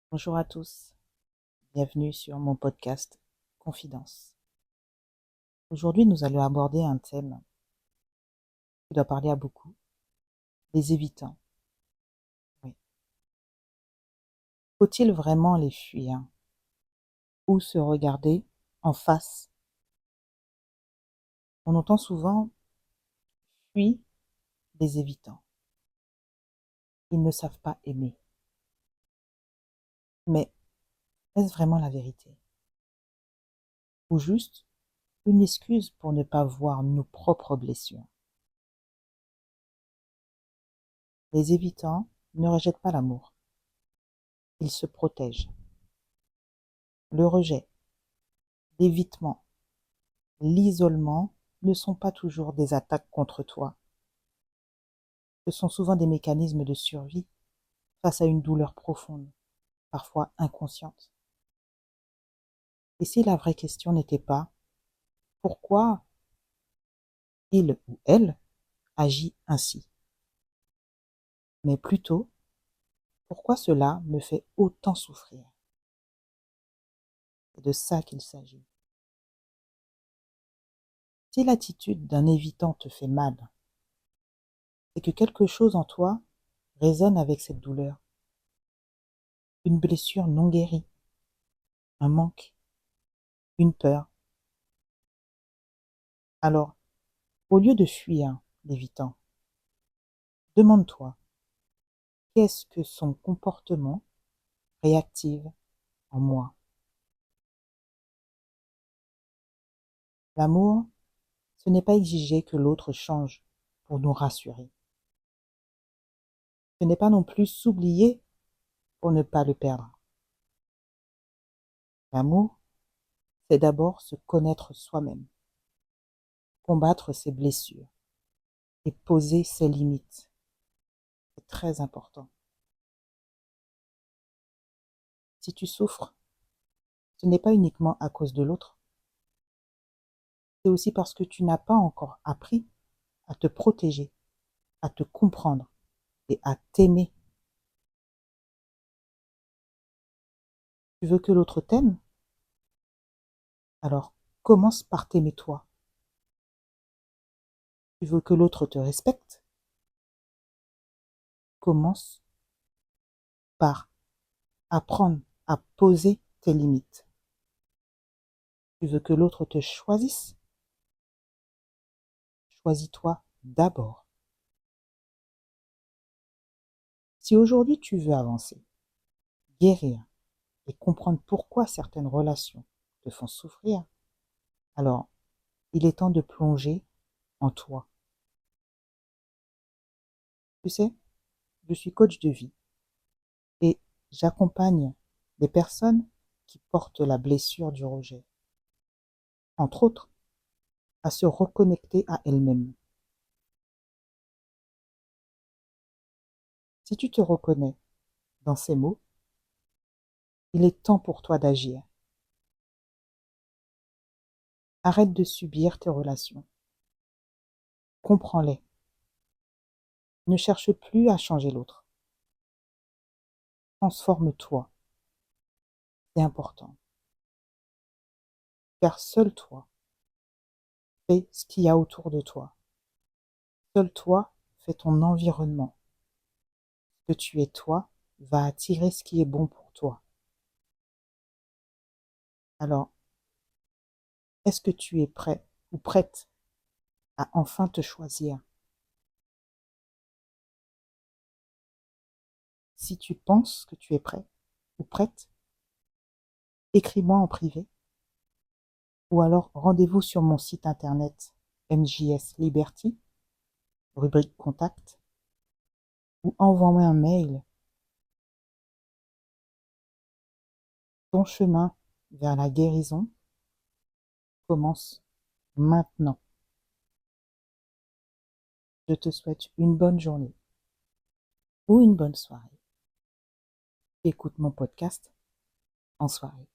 Bonjour à tous, bienvenue sur mon podcast Confidence. Aujourd'hui, nous allons aborder un thème qui doit parler à beaucoup, les évitants. Oui. Faut-il vraiment les fuir ou se regarder en face? On entend souvent fuis des évitants. Ils ne savent pas aimer. Mais est-ce vraiment la vérité? Ou juste une excuse pour ne pas voir nos propres blessures? Les évitants ne rejettent pas l'amour, ils se protègent. Le rejet, l'évitement, l'isolement ne sont pas toujours des attaques contre toi. Ce sont souvent des mécanismes de survie face à une douleur profonde, parfois inconsciente. Et si la vraie question n'était pas pourquoi il ou elle agit ainsi, mais plutôt pourquoi cela me fait autant souffrir? C'est de ça qu'il s'agit. Si l'attitude d'un évitant te fait mal, c'est que quelque chose en toi résonne avec cette douleur, une blessure non guérie, un manque, une peur. Alors, au lieu de fuir l'évitant, demande-toi, qu'est-ce que son comportement réactive en moi? L'amour, ce n'est pas exiger que l'autre change pour nous rassurer. Ce n'est pas non plus s'oublier pour ne pas le perdre. L'amour, c'est d'abord se connaître soi-même, combattre ses blessures et poser ses limites. C'est très important. Si tu souffres, ce n'est pas uniquement à cause de l'autre, c'est aussi parce que tu n'as pas encore appris à te protéger, à te comprendre et à t'aimer. Tu veux que l'autre t'aime? Alors commence par t'aimer toi. Tu veux que l'autre te respecte? Commence par apprendre à poser tes limites. Tu veux que l'autre te choisisse? Choisis-toi d'abord. Si aujourd'hui tu veux avancer, guérir et comprendre pourquoi certaines relations te font souffrir, alors il est temps de plonger en toi. Tu sais, je suis coach de vie et j'accompagne des personnes qui portent la blessure du rejet, entre autres, à se reconnecter à elles-mêmes. Si tu te reconnais dans ces mots, il est temps pour toi d'agir. Arrête de subir tes relations. Comprends-les. Ne cherche plus à changer l'autre. Transforme-toi. C'est important. Car seul toi fais ce qu'il y a autour de toi. Seul toi fais ton environnement. Ce que tu es toi va attirer ce qui est bon pour toi. Alors, est-ce que tu es prêt ou prête à enfin te choisir? Si tu penses que tu es prêt ou prête, écris-moi en privé ou alors rendez-vous sur mon site internet MJS Liberty, rubrique contact, ou envoie-moi un mail. Ton chemin vers la guérison commence maintenant. Je te souhaite une bonne journée ou une bonne soirée. Écoute mon podcast en soirée.